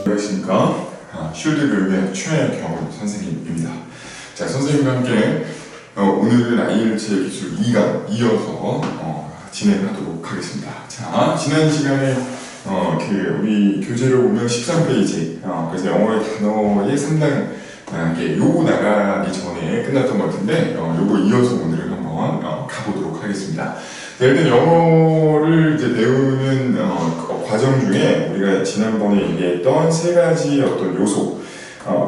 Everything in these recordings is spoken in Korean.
안녕하십니까. 쉴드 교육의 최경훈 선생님입니다. 자, 선생님과 함께 오늘은 IELTS 기술 2강 이어서 진행하도록 하겠습니다. 자, 지난 시간에 우리 교재를 보면 13페이지 그래서 영어의 단어의 3단 요거 나가기 전에 끝났던 것 같은데 요거 이어서 오늘은 한번 가보도록 하겠습니다. 일단 영어를 이제 배우는 과정 중에 우리가 지난번에 얘기했던 세 가지 어떤 요소,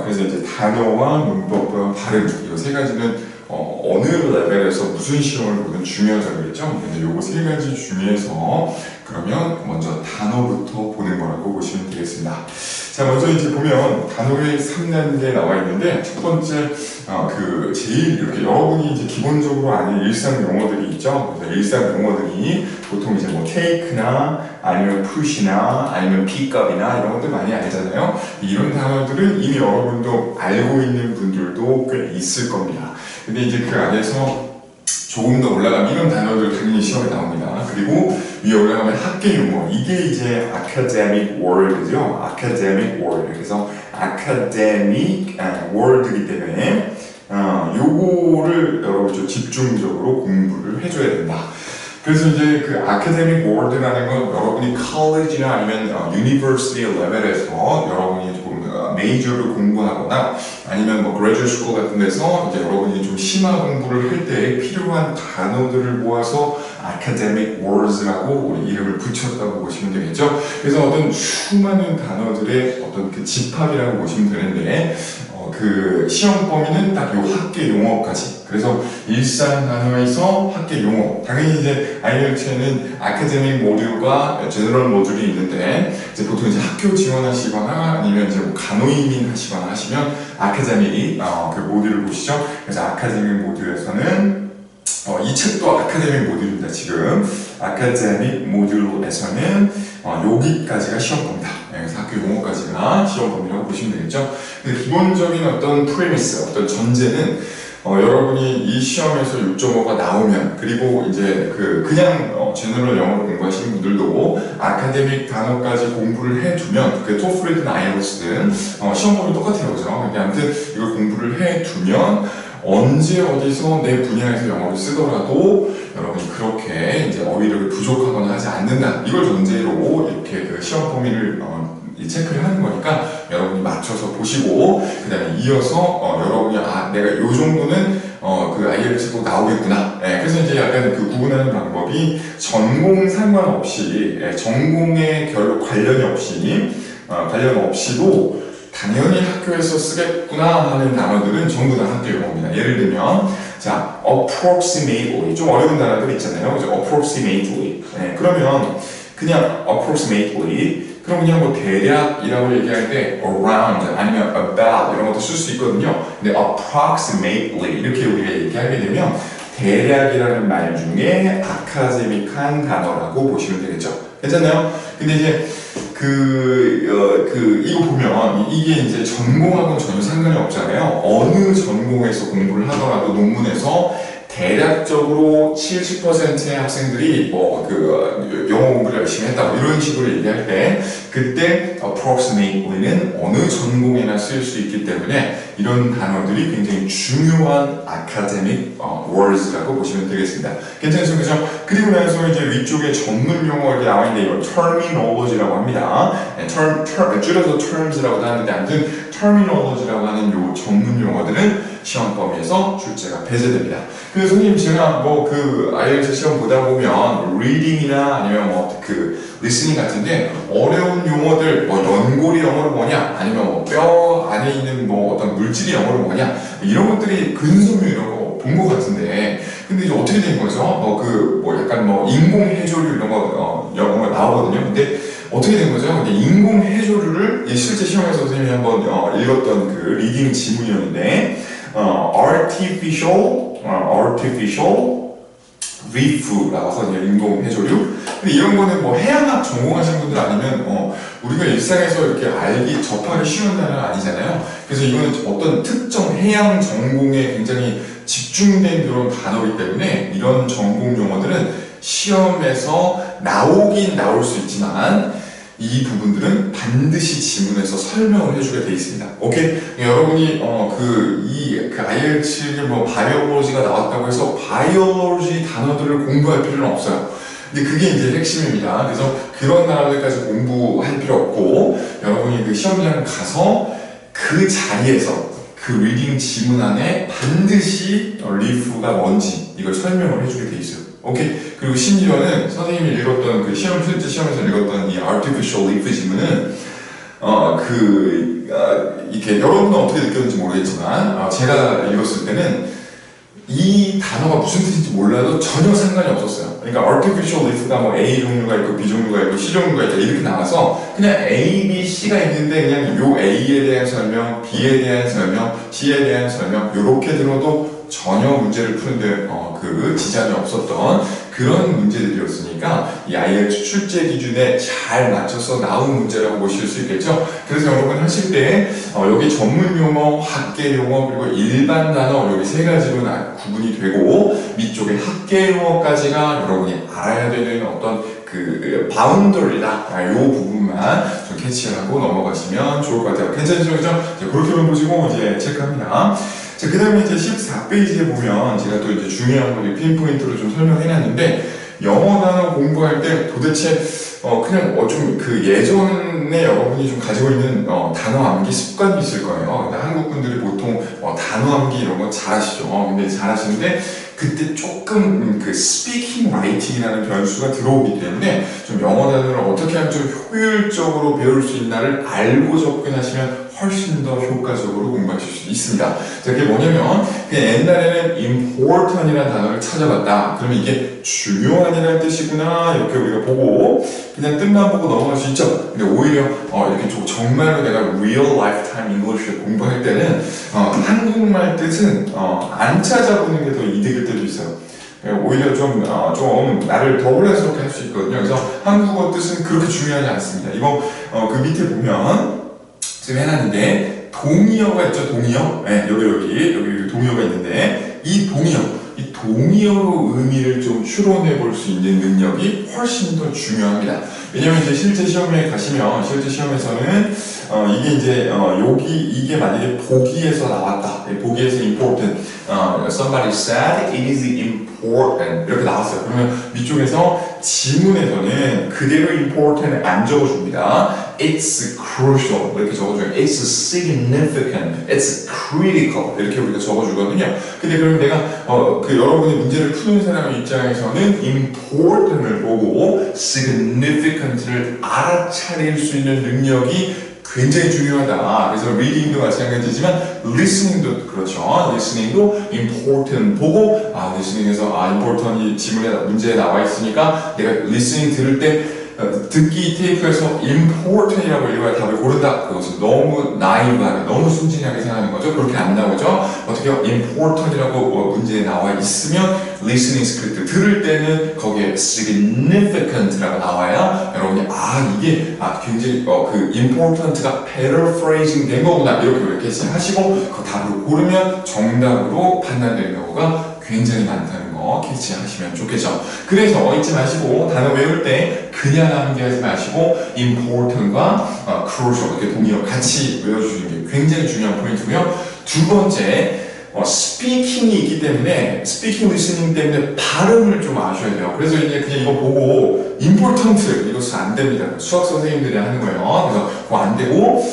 그래서 이제 단어와 문법과 발음 이 세 가지는 어느 레벨에서 무슨 시험을 보든 중요하다고 그랬죠. 근데 요거 세 가지 중에서 그러면 먼저 단어부터 보는 거라고 보시면 되겠습니다. 자, 먼저 이제 보면 단어의 3단계 나와 있는데 첫 번째 제일 이렇게 여러분이 이제 기본적으로 아는 일상 용어들이 있죠. 그래서 일상 용어들이 보통 이제 뭐 take나 아니면 push나 아니면 pickup이나 이런 것들 많이 알잖아요. 이런 단어들은 이미 여러분도 알고 있는 분들도 꽤 있을 겁니다. 근데 이제 그 안에서 조금 더 올라가면 이런 단어들 당연히 시험에 나옵니다. 그리고 위에 올라가면 학계 용어, 이게 이제 academic word죠. academic word. 그래서 academic word이기 때문에 요거를 여러분 좀 집중적으로 공부를 해줘야 된다. 그래서 이제 그 academic word라는 건 여러분이 college나 아니면 university 레벨에서 여러분이 좀 메이저를 공부하거나 아니면 뭐 graduate school 같은 데서 이제 여러분이 좀 심화 공부를 할 때 필요한 단어들을 모아서 academic words라고 우리 이름을 붙였다고 보시면 되겠죠. 그래서 어떤 수많은 단어들의 어떤 그 집합이라고 보시면 되는데 그 시험 범위는 딱 요 학계 용어까지. 그래서 일상 단어에서 학계 용어. 당연히 이제 IELTS에는 아카데믹 모듈과 제너럴 모듈이 있는데 이제 보통 이제 학교 지원하시거나 아니면 이제 뭐 간호이민 하시거나 하시면 아카데믹 그 모듈을 보시죠. 그래서 아카데믹 모듈에서는 이 책도 아카데믹 모듈입니다. 지금 아카데믹 모듈에서는 여기까지가 시험 범위다. 그래서 학교 용어까지가 시험 범위라고 보시면 되겠죠. 근데 기본적인 어떤 프레미스, 어떤 전제는 여러분이 이 시험에서 6.5가 나오면 그리고 이제 그냥 제너럴 영어를 공부하시는 분들도 아카데믹 단어까지 공부를 해두면 그 토플이든 아이엘츠든 시험 범위 똑같아요, 그죠? 근데 아무튼 이걸 공부를 해두면 언제 어디서 내 분야에서 영어를 쓰더라도 여러분이 그렇게 이제 어휘력이 부족하거나 하지 않는다. 이걸 전제로 이렇게 그 시험 범위를 체크를 하는 거니까 여러분이 맞춰서 보시고 그 다음에 이어서 여러분이 내가 요 정도는 그 IELTS도 나오겠구나. 그래서 이제 약간 그 구분하는 방법이 전공 상관없이 전공에 별로 관련이 없이 관련 없이도 당연히 학교에서 쓰겠구나 하는 단어들은 전부 다 학교 용어입니다. 예를 들면 자, approximately 좀 어려운 단어들 있잖아요. 그죠? approximately 그러면 그냥 approximately 그럼 그냥 뭐 대략이라고 얘기할 때 around 아니면 about 이런 것도 쓸 수 있거든요. 근데 approximately 이렇게 우리가 얘기하게 되면 대략이라는 말 중에 아카데믹한 단어라고 보시면 되겠죠. 괜찮나요? 근데 이제 이거 보면 이게 이제 전공하고는 전혀 상관이 없잖아요. 어느 전공에서 공부를 하더라도 논문에서 대략적으로 70%의 학생들이 영어 공부를 열심히 했다 이런 식으로 얘기할 때 그때 approximately는 어느 전공에나 쓸 수 있기 때문에 이런 단어들이 굉장히 중요한 academic words라고 보시면 되겠습니다. 괜찮으시죠? 그죠? 그리고 나서 이제 위쪽에 전문 용어 이렇게 나와 있는데 이걸 terminology라고 합니다. 줄여서 terms라고도 하는데 아무튼 terminology라고 하는 요 전문 용어들은 시험 범위에서 출제가 배제됩니다. 그래서 선생님 제가 IELTS 시험 보다 보면 reading이나 아니면 listening 같은데 어려운 용어들 연골이 영어로 뭐냐 아니면 뼈 안에 있는 어떤 물질이 영어로 뭐냐 이런 것들이 근섬유 이런 거 본 것 같은데 근데 이제 어떻게 된 거죠? 약간 인공 해조류 이런 거 영어가 나오거든요. 근데 어떻게 된 거죠? 근데 인공 해조류를 실제 시험에서 선생님이 한번 읽었던 그 리딩 지문이었는데 artificial reef라고 해서 인공 해조류. 근데 이런 거는 뭐 해양학 전공하신 분들 아니면 우리가 일상에서 이렇게 접하기 쉬운 단어는 아니잖아요. 그래서 이거는 어떤 특정 해양 전공에 굉장히 집중된 그런 단어이기 때문에 이런 전공 용어들은 시험에서 나오긴 나올 수 있지만 이 부분들은 반드시 지문에서 설명을 해주게 돼 있습니다. 오케이? 여러분이 IELTS에 뭐 바이올로지가 나왔다고 해서 바이올로지 단어들을 공부할 필요는 없어요. 근데 그게 이제 핵심입니다. 그래서 그런 단어들까지 공부할 필요 없고 여러분이 그 시험장 가서 그 자리에서 그 리딩 지문 안에 반드시 리프가 뭔지 이걸 설명을 해주게 돼 있어요. 오케이? 그리고 심지어는 선생님이 읽었던 그 실제 시험에서 읽었던 이 artificial leaf 지문은 이렇게 여러분은 어떻게 느꼈는지 모르겠지만 제가 읽었을 때는 이 단어가 무슨 뜻인지 몰라도 전혀 상관이 없었어요. 그러니까 artificial leaf가 뭐 A 종류가 있고 B 종류가 있고 C 종류가 있다 이렇게 나와서 그냥 A, B, C가 있는데 그냥 요 A에 대한 설명, B에 대한 설명, C에 대한 설명 이렇게 들어도 전혀 문제를 푸는데 그 지장이 없었던 그런 문제들이었으니까 이 IELTS 출제 기준에 잘 맞춰서 나온 문제라고 보실 수 있겠죠. 그래서 여러분 하실 때 여기 전문 용어, 학계 용어 그리고 일반 단어 여기 세 가지로 구분이 되고 밑쪽에 학계 용어까지가 여러분이 알아야 되는 어떤 그 바운더리다. 이 부분만 좀 캐치하고 넘어가시면 좋을 것 같아요. 괜찮으시죠? 그죠? 그렇게만 보시고 이제 체크합니다. 자, 그 다음에 이제 14페이지에 보면 제가 또 이제 중요한 거 핀포인트로 좀 설명해놨는데 영어 단어 공부할 때 도대체 그냥 좀 그 예전에 여러분이 좀 가지고 있는 단어 암기 습관이 있을 거예요. 근데 한국 분들이 보통 단어 암기 이런 거 잘하시죠. 근데 잘하시는데 그때 조금 그 speaking writing이라는 변수가 들어오기 때문에 좀 영어 단어를 어떻게 하면 좀 효율적으로 배울 수 있나를 알고 접근하시면 훨씬 더 효과적으로 공부하실 수 있습니다. 자, 그게 뭐냐면 그냥 옛날에는 important이라는 단어를 찾아봤다. 그러면 이게 중요한이라는 뜻이구나 이렇게 우리가 보고 그냥 뜻만 보고 넘어갈 수 있죠. 근데 오히려 이렇게 정말로 내가 real lifetime English를 공부할 때는 한국말 뜻은 안 찾아보는 게 더 이득일 때도 있어요. 오히려 좀 나를 더 혼란스럽게 할 수 있거든요. 그래서 한국어 뜻은 그렇게 중요하지 않습니다. 이거 그 밑에 보면 지금 해놨는데 동의어가 있죠. 동의어. 네, 여기 동의어가 있는데 이 동의어로 의미를 좀 추론해 볼 수 있는 능력이 훨씬 더 중요합니다. 왜냐면 이제 실제 시험에 가시면 실제 시험에서는 이게 이제 이게 만약에 보기에서 나왔다. 보기에서 important. Somebody said it is important. 이렇게 나왔어요. 그러면 위쪽에서 지문에서는 그대로 important 안 적어줍니다. It's crucial 이렇게 적어줘요. It's significant. It's critical 이렇게 우리가 적어주거든요. 근데 그러면 내가 그 여러분이 문제를 푸는 사람의 입장에서는 important을 보고 significant를 알아차릴 수 있는 능력이 굉장히 중요하다. 그래서 reading도 마찬가지지만 listening도 그렇죠. listening도 important 보고 listening에서 important이 지문에 문제에 나와 있으니까 내가 listening 들을 때 듣기 테이프에서 important이라고 읽어야 답을 고른다. 그것은 너무 나이브하게 너무 순진하게 생각하는 거죠. 그렇게 안 나오죠. 어떻게 important이라고 문제에 나와 있으면 listening 스크립트 들을 때는 거기에 significant라고 나와야 여러분이 이게 굉장히 그 important가 paraphrasing 된 거구나 이렇게 하시고 그 답을 고르면 정답으로 판단되는 경우가 굉장히 많다는 거 캐치하시면 좋겠죠. 그래서 잊지 마시고 단어 외울 때 그냥 암기하지 마시고 important과 crucial 이렇게 동의어 같이 외워주시는 게 굉장히 중요한 포인트고요. 두 번째 speaking이 있기 때문에 speaking listening 때문에 발음을 좀 아셔야 돼요. 그래서 이제 그냥 이거 보고 important 이것은 안 됩니다. 수학 선생님들이 하는 거예요. 그래서 그거 안 되고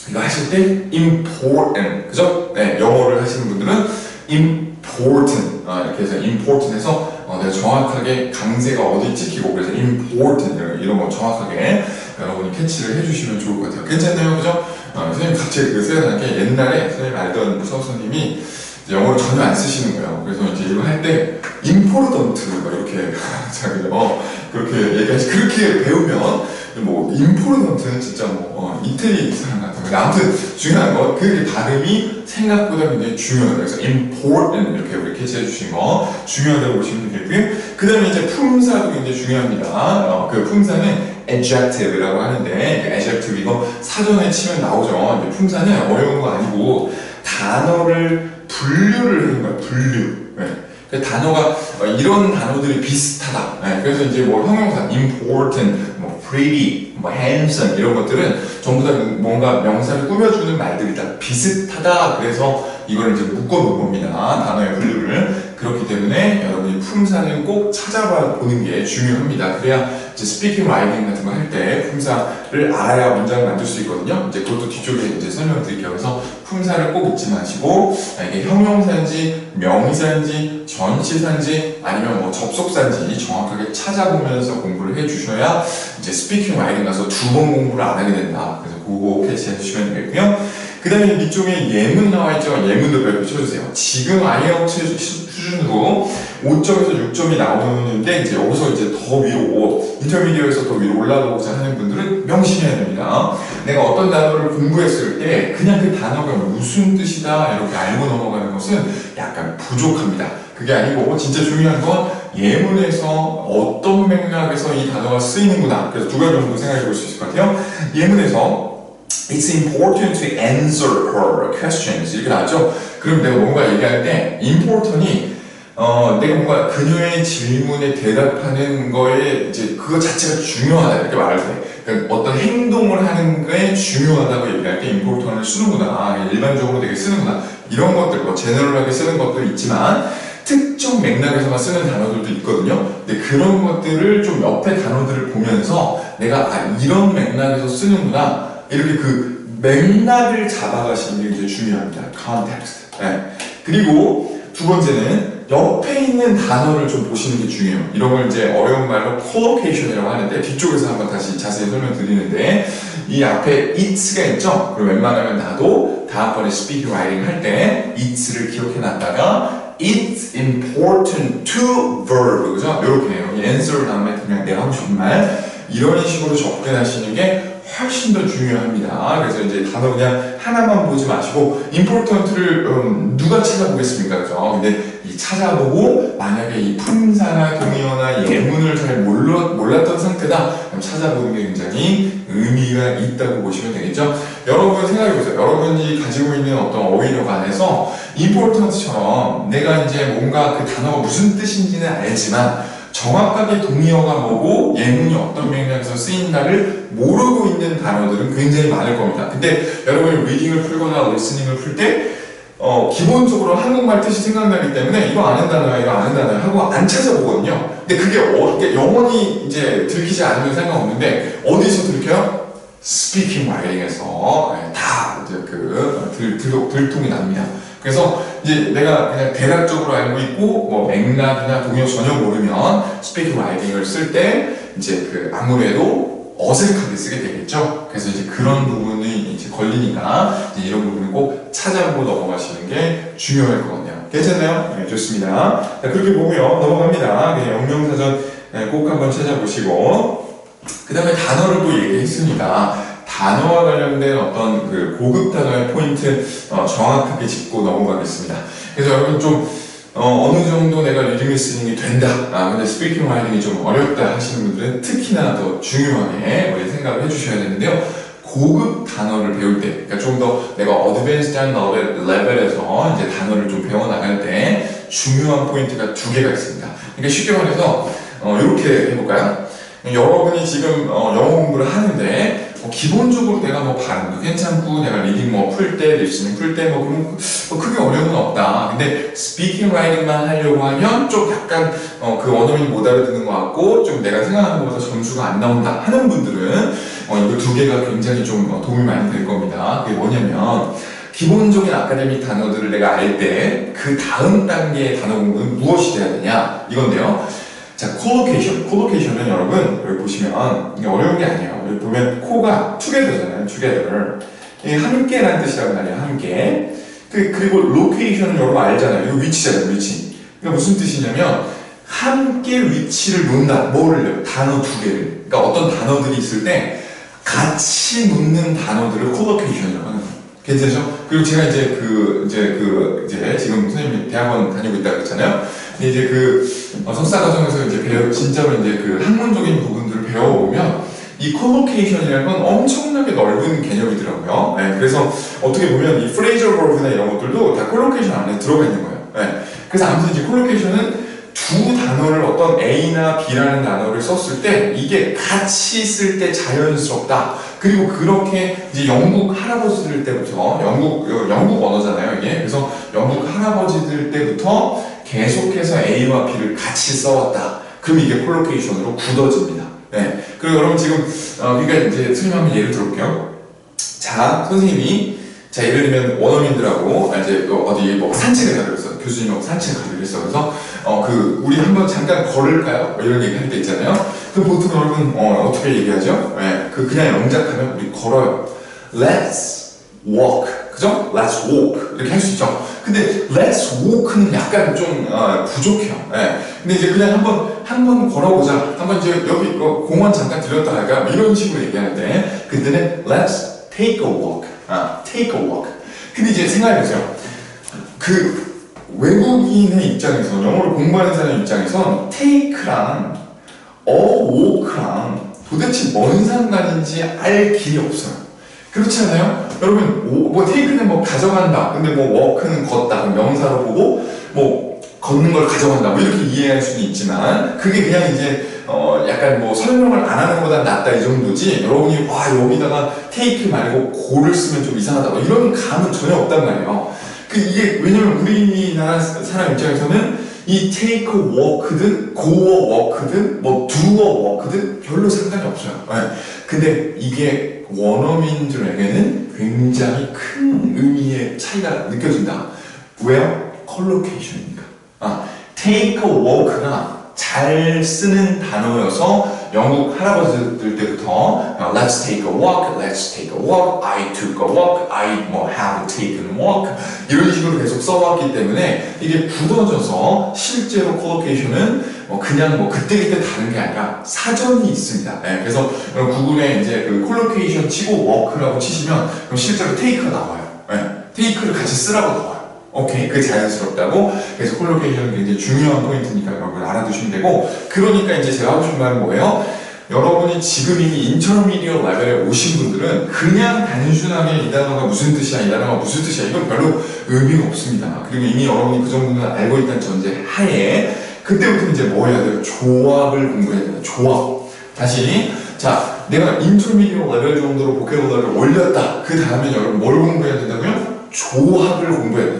이거 하실 때 important 그죠? 네, 영어를 하시는 분들은 important 이렇게 해서 important에서 내가 정확하게 강세가 어디 찍히고 그래서 important 이런 거 정확하게 여러분이 캐치를 해주시면 좋을 것 같아요. 괜찮나요? 그죠? 선생님 갑자기 생각나는 게 옛날에 선생님 알던 수학 선생님이 영어를 전혀 안 쓰시는 거예요. 그래서 이제 이거 할 때 important 이렇게 그렇게 얘기하시 그렇게 배우면 important는 진짜 이태리 사람 같아요. 아무튼 중요한 건 그 발음이 생각보다 굉장히 중요하다. 그래서 important 이렇게 우리 캐치해 주신 거 중요하다고 보시면 되겠고요. 그 다음에 이제 품사도 굉장히 중요합니다. 그 품사는 adjective라고 하는데 adjective 이거 사전에 치면 나오죠. 이제 품사는 어려운 거 아니고 단어를 분류를 하는 거야. 분류. 네. 그 단어가 이런 단어들이 비슷하다. 네. 그래서 이제 뭐 형용사 important, 뭐 pretty, 뭐 handsome 이런 것들은 전부 다 뭔가 명사를 꾸며주는 말들이 다 비슷하다. 그래서 이걸 이제 묶어놓은 겁니다. 단어의 분류를. 그렇기 때문에 여러분이 품사는 꼭 찾아봐 보는 게 중요합니다. 그래야 이제 스피킹 라이팅 같은 거 할 때 품사를 알아야 문장을 만들 수 있거든요. 이제 그것도 뒤쪽에 이제 설명드릴게요. 그래서 품사를 꼭 잊지 마시고 이게 형용사인지 명사인지 전치사인지 아니면 뭐 접속사인지 정확하게 찾아보면서 공부를 해주셔야 이제 스피킹 라이팅 가서 2번 공부를 안 하게 된다. 그래서 그거 캐치해 주시면 되겠고요. 그 다음에 이쪽에 예문 나와있죠. 예문도 몇 개 쳐주세요. 지금 IELTS 수준으로 5점에서 6점이 나오는데 이제 여기서 이제 더 위로 인터미디어에서 더 위로 올라가고자 하는 분들은 명심해야 됩니다. 내가 어떤 단어를 공부했을 때 그냥 그 단어가 무슨 뜻이다 이렇게 알고 넘어가는 것은 약간 부족합니다. 그게 아니고 진짜 중요한 건 예문에서 어떤 맥락에서 이 단어가 쓰이는구나. 그래서 두 가지 정도 생각해 볼 수 있을 것 같아요. 예문에서 It's important to answer her questions 이렇게 나왔죠? 그럼 내가 뭔가 얘기할 때 important이 내가 뭔가 그녀의 질문에 대답하는 거에 이제 그거 자체가 중요하다 이렇게 말할 때 그러니까 어떤 행동을 하는 게 중요하다고 얘기할 때 important을 쓰는구나 일반적으로 되게 쓰는구나 이런 것들 뭐 제너럴하게 쓰는 것도 있지만 특정 맥락에서만 쓰는 단어들도 있거든요. 근데 그런 것들을 좀 옆에 단어들을 보면서 내가 이런 맥락에서 쓰는구나 이렇게 그 맥락을 잡아가시는 게 이제 중요합니다. context. 네. 그리고 두 번째는 옆에 있는 단어를 좀 보시는 게 중요해요. 이런 걸 이제 어려운 말로 collocation이라고 하는데 뒤쪽에서 한번 다시 자세히 설명드리는데 이 앞에 it's가 있죠? 그리고 웬만하면 나도 다음번에 speaking writing 할 때 it's를 기억해 놨다가 It's important to verb 그죠? 이렇게 해요. answer 다음에 그냥 내가 하고 싶은 말 이런 식으로 접근하시는 게 훨씬 더 중요합니다. 그래서 이제 단어 그냥 하나만 보지 마시고 important를 누가 찾아보겠습니까? 그죠? 근데 이 찾아보고 만약에 이 품사나 동의어나 예문을 잘 몰랐던 상태다 그럼 찾아보는 게 굉장히 의미가 있다고 보시면 되겠죠? 여러분 생각해보세요. 여러분이 가지고 있는 어떤 어휘력 안에서 important처럼 내가 이제 뭔가 그 단어가 무슨 뜻인지는 알지만 정확하게 동의어가 뭐고 예문이 어떤 맥락에서 쓰인다를 모르고 있는 단어들은 굉장히 많을 겁니다. 근데 여러분이 리딩을 풀거나 리스닝을 풀 때 기본적으로 한국말 뜻이 생각나기 때문에 이거 아는 단어야 이거 아는 단어야 하고 안 찾아보거든요. 근데 그게 영원히 이제 들키지 않으면 상관없는데 어디서 들켜요? 스피킹 라이팅에서 다 이제 들통이 납니다. 그래서 이제 내가 그냥 대략적으로 알고 있고 뭐 맥락이나 동의어 전혀 모르면 스피킹 라이팅을 쓸 때 이제 아무래도 어색하게 쓰게 되겠죠. 그래서 이제 그런 부분이 이제 걸리니까 이제 이런 부분을 꼭 찾아보고 넘어가시는 게 중요할 것 같네요. 괜찮나요? 네, 좋습니다. 자, 그렇게 보면 넘어갑니다. 그냥 영명사전 꼭 한번 찾아보시고 그 다음에 단어를 또 얘기했으니까 단어와 관련된 어떤 그 고급 단어의 포인트 정확하게 짚고 넘어가겠습니다. 그래서 여러분 좀 어느 정도 내가 리딩 리스닝이 된다. 근데 스피킹 라이팅이 좀 어렵다 하시는 분들은 특히나 더 중요하게 우리 생각을 해주셔야 되는데요. 고급 단어를 배울 때, 그러니까 좀 더 내가 어드밴스드한 레벨에서 이제 단어를 좀 배워나갈 때 중요한 포인트가 두 개가 있습니다. 그러니까 쉽게 말해서 이렇게 해볼까요? 여러분이 지금 영어 공부를 하는데 기본적으로 내가 뭐 발음도 괜찮고 내가 리딩 뭐 풀 때, 리스닝 풀 때 뭐 크게 어려움은 없다. 근데 스피킹 라이팅만 하려고 하면 좀 약간 그 원어민이 못 알아듣는 것 같고 좀 내가 생각하는 것보다 점수가 안 나온다 하는 분들은 이거 두 개가 굉장히 좀 도움이 많이 될 겁니다. 그게 뭐냐면 기본적인 아카데믹 단어들을 내가 알 때 그 다음 단계의 단어 공부는 무엇이 돼야 되냐 이건데요. 자, collocation은 여러분 여기 보시면 이게 어려운 게 아니에요. 여기 보면 코가 together잖아요. together. 이게 함께라는 뜻이라고 말이에요. 함께. 그리고 location은 여러분 알잖아요. 이거 위치잖아요. 위치. 그러니까 무슨 뜻이냐면 함께 위치를 놓는다. 뭐를요? 단어 두 개를. 그러니까 어떤 단어들이 있을 때 같이 놓는 단어들을 콜로케이션이라고 하는 거예요. 괜찮죠? 그리고 제가 이제 지금 선생님이 대학원 다니고 있다고 했잖아요. 근데 이제 석사 과정에서 이제 진짜로 이제 학문적인 부분들을 배워보면 이 콜로케이션이라는 건 엄청나게 넓은 개념이더라고요. 네, 그래서 어떻게 보면 이 프레이저 버브나 이런 것들도 다 콜로케이션 안에 들어가 있는 거예요. 네, 그래서 아무튼 이제 콜로케이션은 두 단어를 어떤 A나 B라는 단어를 썼을 때 이게 같이 쓸 때 자연스럽다. 그리고 그렇게 이제 영국 할아버지들 때부터 영국 언어잖아요 이게. 그래서 영국 할아버지들 때부터 계속해서 A와 B를 같이 써왔다. 그럼 이게 콜로케이션으로 굳어집니다. 네. 그리고 여러분 지금 그러니까 이제 선생님 한번 예를 들어볼게요. 자, 선생님이 자 예를 들면 원어민들하고 이제 어디 뭐 산책을 가기로 했어. 교수님하고 산책을 가기로 했어. 그래서 우리 한번 잠깐 걸을까요? 뭐 이런 얘기 할 때 있잖아요. 그럼 보통 여러분 어떻게 얘기하죠? 네. 그냥 영작하면 우리 걸어요. Let's walk. 그죠? Let's walk. 이렇게 할 수 있죠. 근데 Let's walk는 약간 좀 부족해요. 네. 근데 이제 그냥 한번 걸어보자. 한번 이제 여기 공원 잠깐 들렸다 할까? 이런 식으로 얘기하는데 그때는 Let's take a walk. take a walk. 근데 이제 생각해보세요. 외국인의 입장에서 영어를 공부하는 사람 입장에선 take랑 walk랑 도대체 뭔 상관인지 알 길이 없어요. 그렇지 않아요? 여러분 뭐 take는 뭐 가져간다. 근데 뭐 walk는 걷다. 그럼 명사로 보고 뭐 걷는 걸 가져간다. 뭐 이렇게 이해할 수는 있지만 그게 그냥 이제 약간 뭐 설명을 안 하는 것보다 낫다 이 정도지 여러분이 와 여기다가 take 말고 go를 쓰면 좀 이상하다 뭐 이런 감은 전혀 없단 말이에요. 이게 왜냐면 우리나라 사람 입장에서는 이 take a walk든 go a walk든 뭐 do a walk든 별로 상관이 없어요. 네. 근데 이게 원어민들에게는 굉장히 큰 의미의 차이가 느껴진다. 왜요? 컬로케이션이니까. take a walk가 잘 쓰는 단어여서 영국 할아버지들 때부터 Let's take a walk, let's take a walk, I took a walk, I have taken a walk 이런 식으로 계속 써왔기 때문에 이게 굳어져서 실제로 콜로케이션은 그냥 그때그때 다른 게 아니라 사전이 있습니다. 네, 그래서 구글에 이제 콜로케이션 치고 walk라고 치시면 그럼 실제로 take가 나와요. 네, take를 같이 쓰라고 나와요. 오케이, 그게 자연스럽다고. 그래서 콜로케이션은 굉장히 중요한 포인트니까 여러분 알아두시면 되고 그러니까 이제 제가 하고 싶은 말은 뭐예요? 여러분이 지금 이미 인터미디어 레벨에 오신 분들은 그냥 단순하게 이 단어가 무슨 뜻이야, 이 단어가 무슨 뜻이야 이건 별로 의미가 없습니다. 그리고 이미 여러분이 그 정도는 알고 있다는 전제 하에 그때부터 이제 뭐 해야 돼요? 조합을 공부해야 돼요. 조합. 다시 자, 내가 인터미디어 레벨 정도로 보캐블러리를 올렸다. 그 다음에 여러분 뭘 공부해야 된다고요? 조합을 공부해야 돼.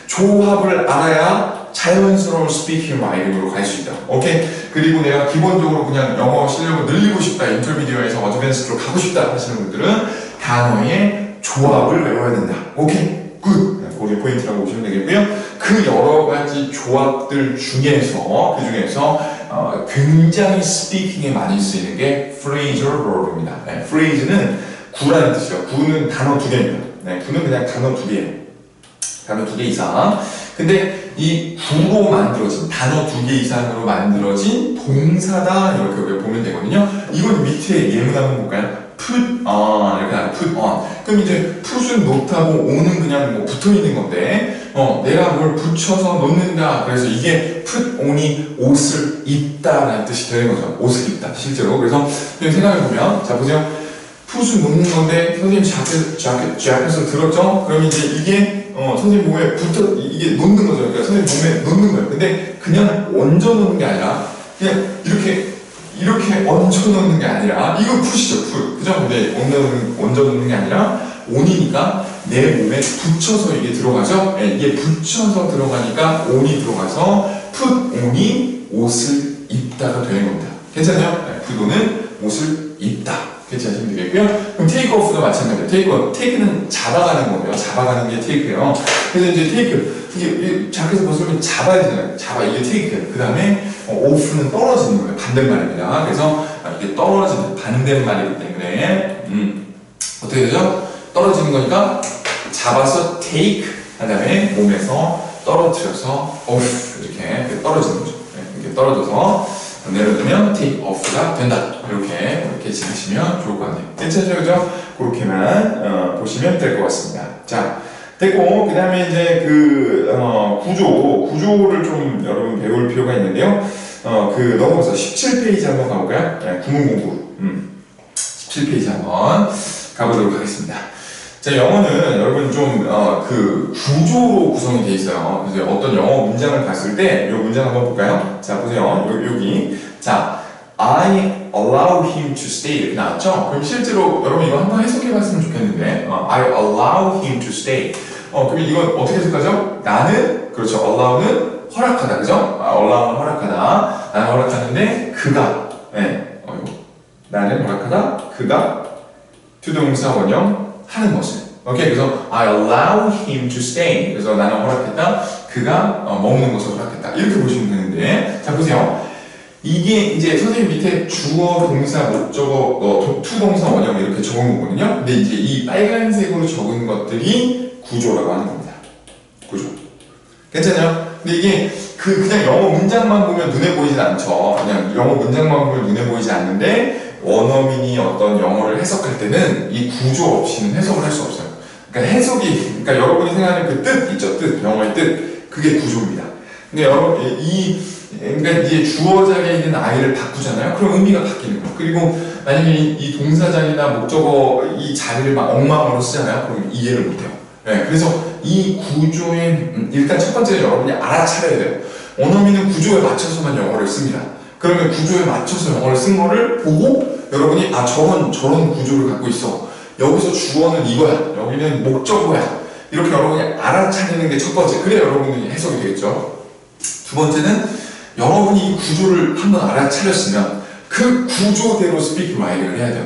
조합을 알아야 자연스러운 스피킹 라이팅으로 갈 수 있다. 오케이? 그리고 내가 기본적으로 그냥 영어 실력을 늘리고 싶다. 인터미디어에서 어드밴스드로 가고 싶다 하시는 분들은 단어의 조합을 외워야 된다. 오케이? 굿! 그게 포인트라고 보시면 되겠고요. 그 여러 가지 조합들 중에서 굉장히 스피킹에 많이 쓰이는 게 phrasal verb입니다. 네, phrase는 구라는 뜻이요. 구는 단어 2개입니다. 네, 구는 그냥 단어 2개예요. 단어 2개 이상. 근데 이 구로 만들어진 단어 2개 이상으로 만들어진 동사다 이렇게 보면 되거든요. 이건 밑에 예문 한번 볼까요? put on 이렇게 나와요. put on. 그럼 이제 put은 not 하고 on은 그냥 붙어 있는 건데 내가 뭘 붙여서 놓는다. 그래서 이게 put on이 옷을 입다라는 뜻이 되는 거죠. 옷을 입다 실제로. 그래서 그냥 생각해 보면 자 보세요. 풋을 놓는 건데 선생님 자켓을 들었죠? 그럼 이제 이게 선생님 몸에 붙어 이게 놓는 거죠. 그러니까 선생님 몸에 놓는 거예요. 근데 그냥 얹어 놓는 게 아니라 그냥 이렇게 얹어 놓는 게 아니라 이거 풋이죠. 풋. 그죠? 근데 얹어 놓는 게 아니라 온이니까 내 몸에 붙여서 이게 들어가죠? 네, 이게 붙여서 들어가니까 온이 들어가서 풋 온이 옷을 입다가 되는 겁니다. 괜찮아요? 네, 풋 온은 옷을 입다. 하시면 되겠고요. 그럼 take off도 마찬가지예요. take는 잡아가는 거예요. 잡아가는 게 take예요. 그래서 이제 take 이게 자켓을 벗으면 잡아야 되잖아요. 이게 take. 그 다음에 off는 떨어지는 거예요. 반대말입니다. 그래서 이게 떨어지는 반대말이기 때문에 어떻게 되죠? 떨어지는 거니까 잡아서 take 그 다음에 몸에서 떨어뜨려서 off 이렇게 떨어지는 거죠. 이렇게 떨어져서 내려두면 take off가 된다. 이렇게 지내시면 좋을 것 같네요. 괜찮죠? 그죠? 그렇게만 보시면 될 것 같습니다. 자, 됐고, 그 다음에 이제 구조를 좀 여러분 배울 필요가 있는데요. 넘어서 17페이지 한번 가볼까요? 네, 구문 공부. 17페이지 한번 가보도록 하겠습니다. 자, 영어는 여러분 좀, 구조로 구성이 되어 있어요. 그래서 어떤 영어 문장을 봤을 때, 이 문장 한번 볼까요? 자, 보세요. 여기. 자, I allow him to stay. 이렇게 나왔죠? 그럼 실제로 여러분 이거 한번 해석해 봤으면 좋겠는데, I allow him to stay. 그럼 이건 어떻게 해석하죠? 나는, 그렇죠. allow는 허락하다. 그죠? allow는 허락하다. 나는 허락하는데, 그가, 나는 허락하다. 그가 투동사 원형 하는 것을. 오케이, 그래서 I allow him to stay. 그래서 나는 허락했다. 그가 먹는 것을 허락했다. 이렇게 보시면 되는데, 자 보세요. 이게 이제 선생님 밑에 주어, 동사, 목적어, 투동사 원형 이렇게 적은 거거든요. 근데 이제 이 빨간색으로 적은 것들이 구조라고 하는 겁니다. 구조. 괜찮아요? 근데 이게 그냥 영어 문장만 보면 눈에 보이진 않죠. 그냥 영어 문장만 보면 눈에 보이지 않는데 원어민이 어떤 영어를 해석할 때는 이 구조 없이는 해석을 할 수 없어요. 그러니까 여러분이 생각하는 그 뜻 있죠. 뜻, 영어의 뜻. 그게 구조입니다. 근데 여러분, 그러니까 이제 주어장에 있는 아이를 바꾸잖아요. 그럼 의미가 바뀌는 거예요. 그리고 만약에 이 동사장이나 목적어 이 자리를 막 엉망으로 쓰잖아요. 그럼 이해를 못해요. 네, 그래서 이 구조의 일단 첫 번째는 여러분이 알아차려야 돼요. 원어민은 구조에 맞춰서만 영어를 씁니다. 그러면 구조에 맞춰서 영어를 쓴 거를 보고 여러분이 저런 구조를 갖고 있어. 여기서 주어는 이거야. 여기는 목적어야. 이렇게 여러분이 알아차리는 게 첫 번째. 그래야 여러분이 해석이 되겠죠. 두 번째는 여러분이 이 구조를 한번 알아차렸으면 그 구조대로 스피킹 라이팅을 해야 돼요.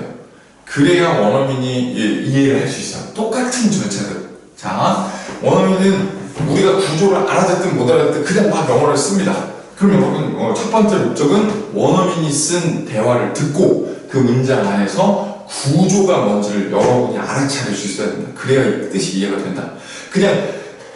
그래야 원어민이 이해를 할 수 있어요. 똑같은 절차들. 자, 원어민은 우리가 구조를 알아듣든 못 알아듣든 그냥 막 영어를 씁니다. 그럼 여러분 첫 번째 목적은 원어민이 쓴 대화를 듣고 그 문장 안에서 구조가 뭔지를 여러분이 알아차릴 수 있어야 된다. 그래야 이 뜻이 이해가 된다. 그냥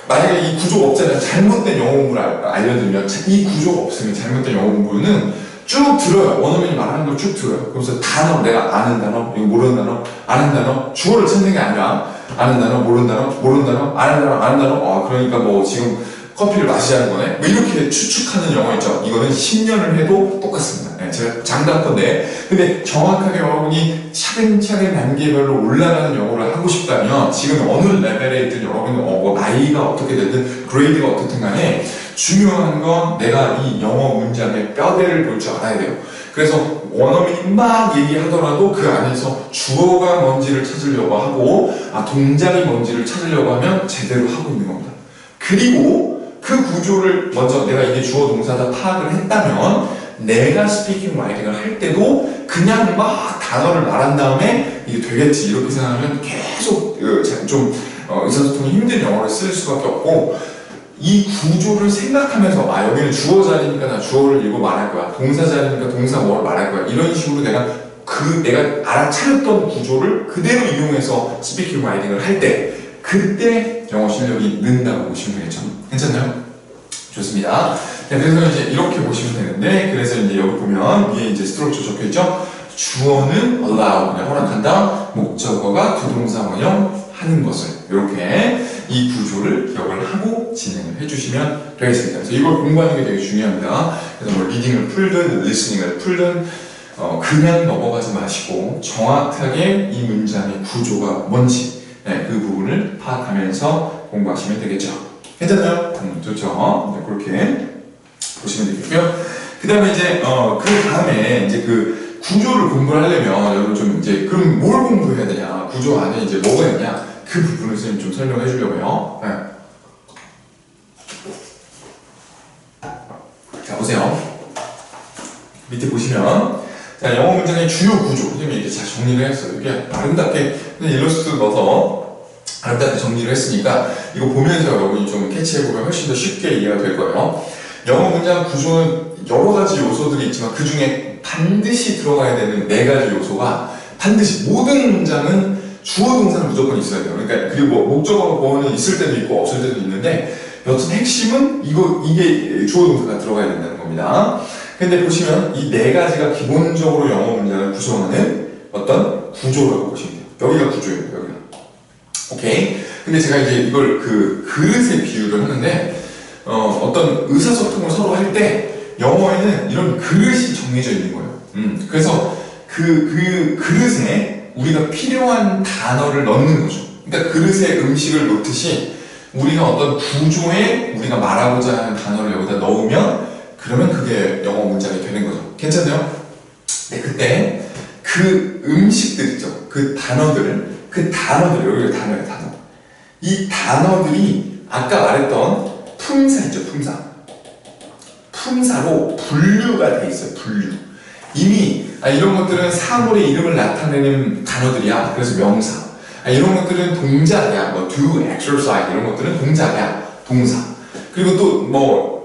만약에 이 구조가 없잖아요. 잘못된 영어 공부를 알려드리면 이 구조가 없으면 잘못된 영어 공부는 쭉 들어요. 원어민이 말하는 걸 쭉 들어요. 그래서 단어, 내가 아는 단어, 이거 모르는 단어, 아는 단어, 주어를 찾는 게 아니라 아는 단어, 모르는 단어, 모르는 단어, 아는 단어, 아는 단어. 그러니까 뭐 지금 커피를 마시자는 거네. 뭐 이렇게 추측하는 영어 있죠. 이거는 10년을 해도 똑같습니다. 제가 장담컨대. 근데 정확하게 여러분이 차근차근 단계별로 올라가는 영어를 하고 싶다면 지금 어느 레벨에 있든 여러분이 나이가 어떻게 되든 그레이드가 어떻든 간에 중요한 건 내가 이 영어 문장의 뼈대를 볼 줄 알아야 돼요. 그래서 원어민이 막 얘기하더라도 그 안에서 주어가 뭔지를 찾으려고 하고 동작이 뭔지를 찾으려고 하면 제대로 하고 있는 겁니다. 그리고 그 구조를 먼저 내가 이게 주어 동사다 파악을 했다면 내가 스피킹 라이팅을 할 때도 그냥 막 단어를 말한 다음에 이게 되겠지 이렇게 생각하면 계속 좀 의사소통이 힘든 영어를 쓸 수밖에 없고 이 구조를 생각하면서 여기는 주어 자리니까 나 주어를 읽고 말할 거야. 동사 자리니까 동사 뭐를 말할 거야. 이런 식으로 내가 알아차렸던 구조를 그대로 이용해서 스피킹 라이팅을 할 때 그때 영어 실력이 는다고 보시면 되겠죠. 괜찮나요? 좋습니다. 그래서 이제 이렇게 보시면 되는데, 그래서 이제 여기 보면 위에 이제 스트럭처 적혀 있죠. 주어는 allow, 그냥 허락한다. 목적어가 부동사 원형 하는 것을 이렇게 이 구조를 기억을 하고 진행을 해주시면 되겠습니다. 그래서 이걸 공부하는 게 되게 중요합니다. 그래서 뭐 리딩을 풀든 리스닝을 풀든 그냥 넘어가지 마시고 정확하게 이 문장의 구조가 뭔지 그 부분을 파악하면서 공부하시면 되겠죠. 괜찮나요? 좋죠. 그렇게 보시면 되겠고요. 그 다음에 이제 그 다음에 이제 그 구조를 공부를 하려면 여러분 좀 이제 그럼 뭘 공부해야 되냐? 구조 안에 이제 뭐가 있냐? 그 부분을 선생님 좀 설명해 주려고요. 자 보세요. 밑에 보시면 자 영어 문장의 주요 구조 선생님이 이렇게 잘 정리를 했어요. 이게 아름답게 일러스트 넣어서 아름답게 정리를 했으니까 이거 보면서 여러분이 좀 캐치해보면 훨씬 더 쉽게 이해가 될 거예요. 영어 문장 구조는 여러 가지 요소들이 있지만 그 중에 반드시 들어가야 되는 4가지 요소가 반드시 모든 문장은 주어 동사는 무조건 있어야 돼요. 그러니까 그리고 목적어 보어는 있을 때도 있고 없을 때도 있는데 여튼 핵심은 이게 주어 동사가 들어가야 된다는 겁니다. 근데 보시면 이 네 가지가 기본적으로 영어 문장을 구성하는 어떤 구조라고 보시면 돼요. 여기가 구조예요, 여기가. 오케이? 근데 제가 이제 이걸 그 그릇에 비유를 하는데, 어떤 의사소통을 서로 할 때 영어에는 이런 그릇이 정해져 있는 거예요. 그래서 그 그릇에 우리가 필요한 단어를 넣는 거죠. 그러니까 그릇에 음식을 놓듯이 우리가 어떤 구조에 우리가 말하고자 하는 단어를 여기다 넣으면 그러면 그게 영어 문장이 되는 거죠. 괜찮나요? 네, 그때 그 음식들 있죠. 그 단어들, 여기가 단어예요, 단어. 이 단어들이 아까 말했던 품사 있죠, 품사. 품사로 분류가 돼 있어요, 분류. 이미 이런 것들은 사물의 이름을 나타내는 단어들이야. 그래서 명사. 이런 것들은 동작이야. 뭐 do, exercise 이런 것들은 동작이야. 동사. 그리고 또 뭐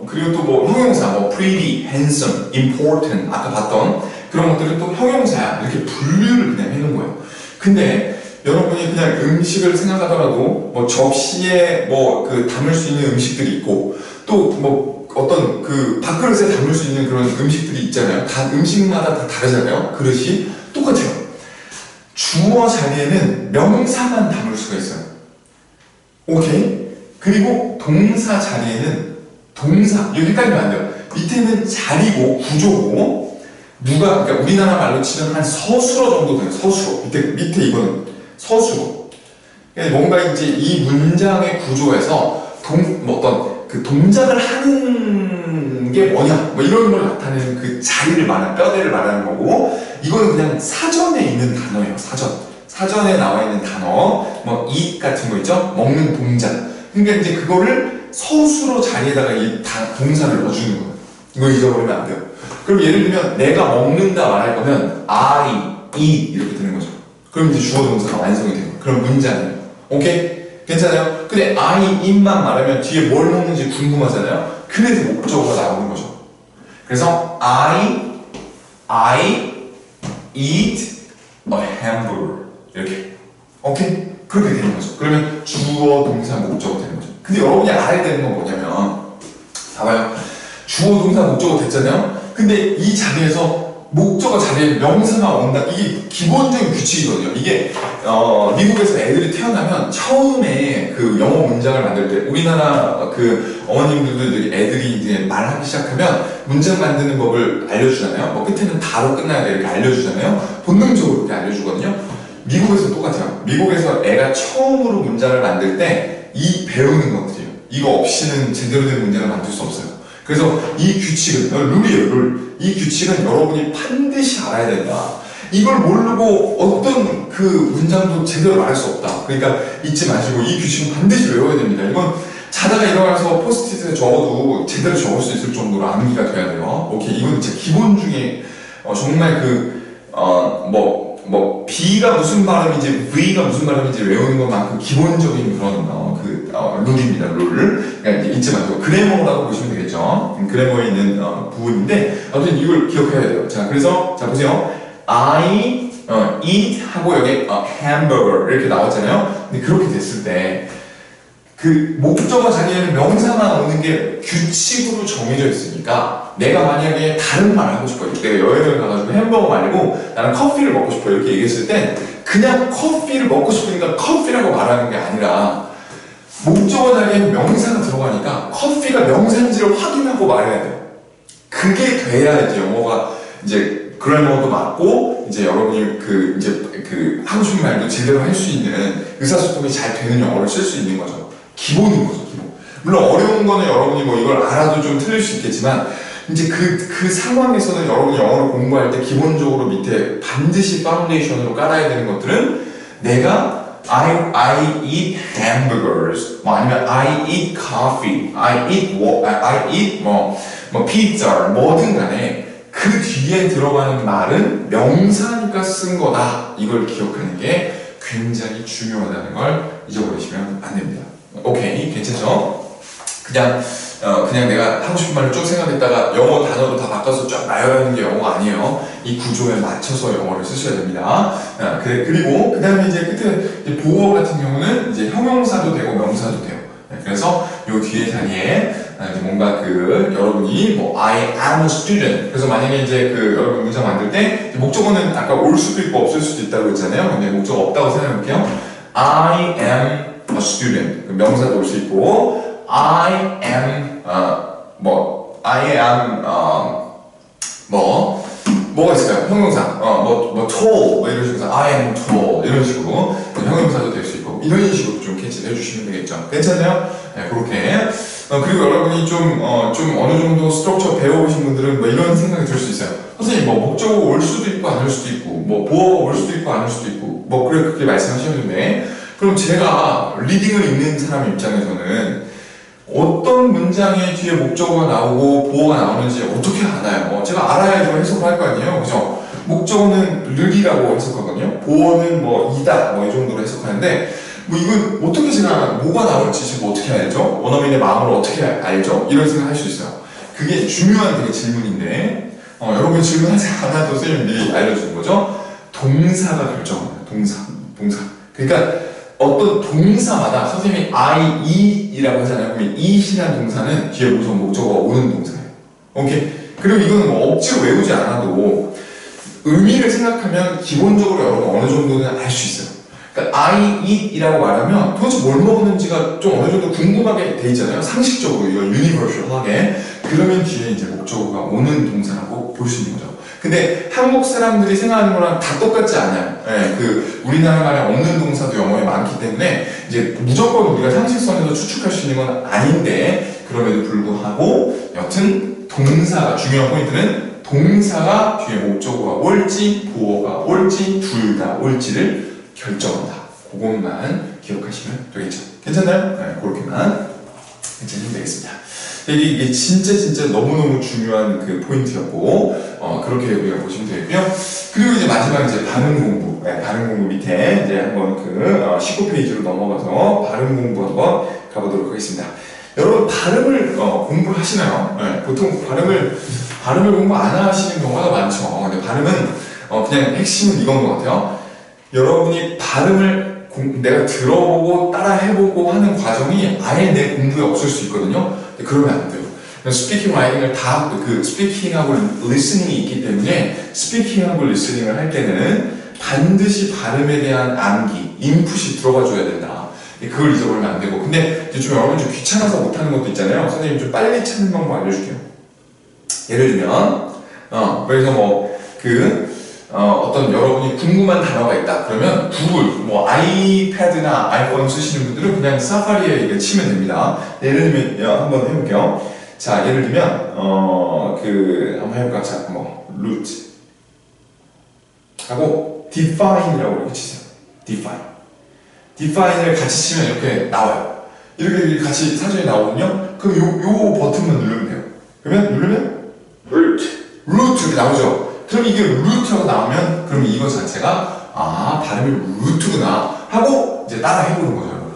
형용사, 뭐 pretty, handsome, important 아까 봤던 그런 것들은 또 형용사야. 이렇게 분류를 그냥 해놓은 거예요. 근데 여러분이 그냥 음식을 생각하더라도 뭐 접시에 뭐 그 담을 수 있는 음식들이 있고 또 뭐 어떤 그 밥그릇에 담을 수 있는 그런 음식들이 있잖아요. 다 음식마다 다 다르잖아요. 그릇이 똑같아요. 주어 자리에는 명사만 담을 수가 있어요. 오케이? 그리고 동사 자리에는 동사. 여기 헷갈리면 안 돼요. 밑에는 자리고 구조고 그러니까 우리나라 말로 치면 한 서술어 정도 돼요. 서술어. 밑에 이거는 서술어. 뭔가 이제 이 문장의 구조에서 어떤 그 동작을 하는 게 뭐냐 뭐 이런 걸 나타내는 그 자리를 말하는 뼈대를 말하는 거고 이거는 그냥 사전에 있는 단어예요. 사전에 나와 있는 단어 뭐 eat 같은 거 있죠? 먹는 동작. 그러니까 이제 그거를 서술어 자리에다가 이 동사를 넣어주는 거예요. 이거 잊어버리면 안 돼요. 그럼 예를 들면 내가 먹는다 말할 거면 I eat 이렇게 되는 거죠. 그럼 이제 주어 동사가 완성이 돼요. 그럼 문장이에요. 오케이? 괜찮아요? 근데 I eat만 말하면 뒤에 뭘 먹는지 궁금하잖아요? 그래서 목적어가 나오는 거죠. 그래서 I eat a hamburger 이렇게. 오케이? 그렇게 되는 거죠. 그러면 주어, 동사, 목적어 되는 거죠. 근데 여러분이 알아야 되는 건 뭐냐면 봐봐요. 주어, 동사, 목적어 됐잖아요? 근데 이 자리에서 목적어 자리에 명사가 온다. 이게 기본적인 규칙이거든요. 이게 미국에서 애들이 태어나면 처음에 그 영어 문장을 만들 때 우리나라 그 어머님들도 애들이 이제 말하기 시작하면 문장 만드는 법을 알려주잖아요. 뭐 끝에는 다로 끝나야 돼 이렇게 알려주잖아요. 본능적으로 이렇게 알려주거든요. 미국에서 똑같아요. 미국에서 애가 처음으로 문장을 만들 때 이 배우는 것들이에요. 이거 없이는 제대로 된 문장을 만들 수 없어요. 그래서 이 규칙은 룰이에요, 룰. 이 규칙은 여러분이 반드시 알아야 된다. 이걸 모르고 어떤 그 문장도 제대로 말할 수 없다. 그러니까 잊지 마시고 이 규칙은 반드시 외워야 됩니다. 이건 자다가 일어나서 포스트잇에 적어도 제대로 적을 수 있을 정도로 암기가 돼야 돼요. 오케이, 이건 진짜 기본 중에 정말 B가 무슨 발음인지 V가 무슨 발음인지 외우는 것만큼 기본적인 그런 룰입니다. 룰. 그러니까 잊지 마시고 그래머라고 보시면 되겠죠. 그래머에 있는 부분인데 아무튼 이걸 기억해야 돼요. 자, 그래서 자 보세요. I eat 하고 여기 hamburger 이렇게 나왔잖아요. 근데 그렇게 됐을 때 그 목적어 자리에는 명사만 오는 게 규칙으로 정해져 있으니까 내가 만약에 다른 말 하고 싶어요. 내가 여행을 가가지고 햄버거 말고 나는 커피를 먹고 싶어요. 이렇게 얘기했을 땐 그냥 커피를 먹고 싶으니까 커피라고 말하는 게 아니라 목적어 자리에 명사가 들어가니까 커피가 명사인지를 확인하고 말해야 돼요. 그게 돼야 이제 영어가 이제 그래머도 맞고 이제 여러분이 그 하고 싶은 말도 제대로 할 수 있는 의사소통이 잘 되는 영어를 쓸 수 있는 거죠. 기본인 거죠, 기본. 물론 어려운 거는 여러분이 뭐 이걸 알아도 좀 틀릴 수 있겠지만 이제 그 상황에서는 여러분이 영어를 공부할 때 기본적으로 밑에 반드시 파운데이션으로 깔아야 되는 것들은 내가 I eat hamburgers 뭐 아니면 I eat coffee, I eat 뭐 pizza 뭐든 간에 그 뒤에 들어가는 말은 명사니까 쓴 거다. 이걸 기억하는 게 굉장히 중요하다는 걸 잊어버리시면 안 됩니다. 오케이, 괜찮죠? 그냥 내가 하고 싶은 말을 쭉 생각했다가 영어 단어도 다 바꿔서 쫙 나열하는 게 영어가 아니에요. 이 구조에 맞춰서 영어를 쓰셔야 됩니다. 그리고 그 다음에 이제 끝에 보어 같은 경우는 이제 형용사도 되고 명사도 돼요. 그래서 요 뒤에 자리에 이제 뭔가 여러분이 뭐 I am a student. 그래서 만약에 이제 여러분 문장 만들 때 목적어는 아까 올 수도 있고 없을 수도 있다고 했잖아요. 근데 목적어 없다고 생각해볼게요. I am a student. 명사도 올 수 있고 I am 뭐가 있을까요? 형용사, tall, 이런 식으로, I am tall, 이런 식으로, 형용사도 될 수 있고, 이런 식으로 좀 캐치를 해주시면 되겠죠. 괜찮나요? 네, 그렇게. 그리고 여러분이 좀 어느 정도 스트럭처 배워보신 분들은 뭐 이런 생각이 들 수 있어요. 선생님, 목적어 올 수도 있고, 안 올 수도 있고, 보어가 올 수도 있고, 안 올 수도 있고, 그렇게 말씀하셨는데, 그럼 제가 리딩을 읽는 사람 입장에서는 어떤 문장의 뒤에 목적어가 나오고 보어가 나오는지 어떻게 알아요? 제가 알아야지 해석을 할 거 아니에요? 그죠? 목적어는 르리라고 해석하거든요. 보어는 이다, 이 정도로 해석하는데, 이건 어떻게 제가 뭐가 나올지 지금 어떻게 알죠? 원어민의 마음을 어떻게 알죠? 이런 생각 할 수 있어요. 그게 중요한 되게 질문인데, 여러분 질문하지 않아도 선생님들이 알려주는 거죠? 동사가 결정합니다. 동사. 그러니까, 어떤 동사마다 선생님이 I, e이라고 하잖아요. 그러면 e이라는 동사는 뒤에 무슨 목적어가 오는 동사예요. 오케이? 그리고 이거는 억지로 외우지 않아도 의미를 생각하면 기본적으로 여러분 어느 정도는 알 수 있어요. 그러니까 I, eat이라고 말하면 도대체 뭘 먹었는지가 좀 어느 정도 궁금하게 돼 있잖아요. 상식적으로 이거 유니버셜하게. 그러면 뒤에 이제 목적어가 오는 동사라고 볼 수 있는 거죠. 근데 한국 사람들이 생각하는 거랑 다 똑같지 않아요. 네, 우리나라 말에 없는 동사도 영어에 많기 때문에 이제 무조건 우리가 상식선에서 추측할 수 있는 건 아닌데 그럼에도 불구하고 여튼 동사가 중요한 포인트는 동사가 뒤에 목적어가 올지 보어가 올지 둘 다 올지를 결정한다. 그것만 기억하시면 되겠죠. 괜찮나요? 네, 그렇게만 괜찮으면 되겠습니다. 이게 진짜 너무너무 중요한 포인트였고, 그렇게 우리가 보시면 되고요. 그리고 이제 마지막 이제 발음 공부. 네, 발음 공부 밑에 이제 한번 19페이지로 넘어가서 발음 공부 한번 가보도록 하겠습니다. 여러분, 발음을 공부를 하시나요? 네, 보통 발음을 공부 안 하시는 경우가 많죠. 근데 발음은 그냥 핵심은 이건 것 같아요. 여러분이 발음을 내가 들어보고 따라 해보고 하는 과정이 아예 내 공부에 없을 수 있거든요. 그러면 안 돼요. 스피킹 라이팅을 다 스피킹하고 리스닝이 있기 때문에 스피킹하고 리스닝을 할 때는 반드시 발음에 대한 암기, 인풋이 들어가 줘야 된다. 그걸 잊어버리면 안 되고. 근데 좀 여러분 좀 귀찮아서 못하는 것도 있잖아요. 선생님 좀 빨리 찾는 방법 알려줄게요. 예를 들면 그래서 어떤 여러분이 궁금한 단어가 있다. 그러면 구글, 아이패드나 아이폰 쓰시는 분들은 그냥 사파리에 이거 치면 됩니다. 예를 들면, 한번 해볼게요. 자, 예를 들면, 한번 해볼까? 자, root. 하고, define이라고 이렇게 치세요. define을 같이 치면 이렇게 나와요. 이렇게 같이 사전에 나오거든요. 그럼 요 버튼만 누르면 돼요. 그러면 누르면, root 이렇게 나오죠. 그럼 이게 루트라고 나오면 그럼 이거 자체가 발음이 루트구나 하고 이제 따라 해보는 거죠, 여러분.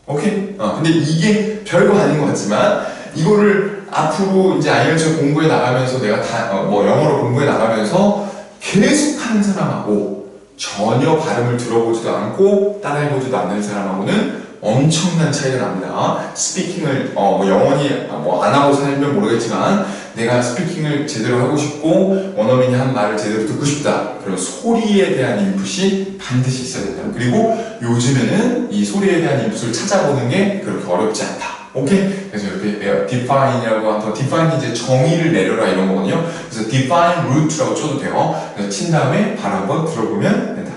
오케이? 근데 이게 별거 아닌 것 같지만 이거를 앞으로 이제 IELTS 공부해 나가면서 내가 영어로 공부해 나가면서 계속 하는 사람하고 전혀 발음을 들어보지도 않고 따라해보지도 않는 사람하고는 엄청난 차이가 납니다. 스피킹을 영원히 안 하고 살면 모르겠지만 내가 스피킹을 제대로 하고 싶고 원어민이 한 말을 제대로 듣고 싶다. 그런 소리에 대한 인풋이 반드시 있어야 된다. 그리고 요즘에는 이 소리에 대한 인풋을 찾아보는 게 그렇게 어렵지 않다. 오케이? 그래서 이렇게 define이라고 하면 define 이제 정의를 내려라 이런 거거든요. 그래서 define root라고 쳐도 돼요. 그래서 친 다음에 바로 한번 들어보면 된다.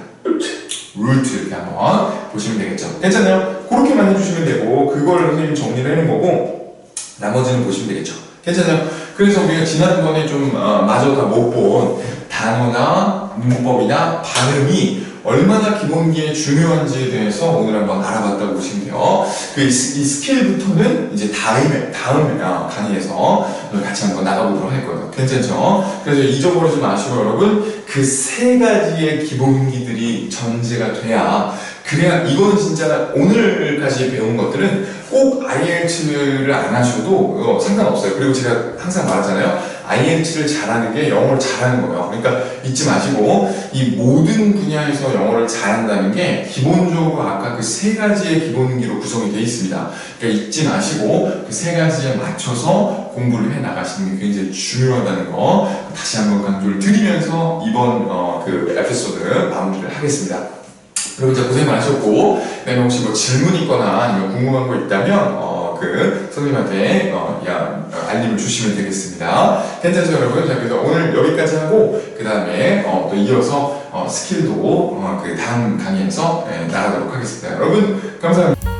root 이렇게 한번 보시면 되겠죠. 괜찮아요? 그렇게만 해주시면 되고 그걸 선생님이 정리를 해놓은 거고 나머지는 보시면 되겠죠. 괜찮아요? 그래서 우리가 지난번에 좀 마저 다 못 본 단어나 문법이나 발음이 얼마나 기본기에 중요한지에 대해서 오늘 한번 알아봤다고 보시면 돼요. 이 스킬부터는 이제 다음 강의에서 같이 한번 나가보도록 할 거예요. 괜찮죠? 그래서 잊어버리지 마시고 여러분 그 세 가지의 기본기들이 전제가 돼야 그래야 이건 진짜 오늘까지 배운 것들은 꼭 IELTS를 안 하셔도 상관없어요. 그리고 제가 항상 말하잖아요. IELTS를 잘하는 게 영어를 잘하는 거예요. 그러니까 잊지 마시고 이 모든 분야에서 영어를 잘한다는 게 기본적으로 아까 그 세 가지의 기본기로 구성이 되어 있습니다. 그러니까 잊지 마시고 그 세 가지에 맞춰서 공부를 해 나가시는 게 굉장히 중요하다는 거 다시 한번 강조를 드리면서 이번 그 에피소드 마무리를 하겠습니다. 여러분 이제 고생 많으셨고, 그다음에 혹시 뭐 질문 있거나 아니면 궁금한 거 있다면 그 선생님한테 알림을 주시면 되겠습니다. 괜찮죠 여러분? 자, 그래서 오늘 여기까지 하고 그 다음에 또 이어서 스킬도 그 다음 강의에서 나가도록 하겠습니다. 여러분 감사합니다.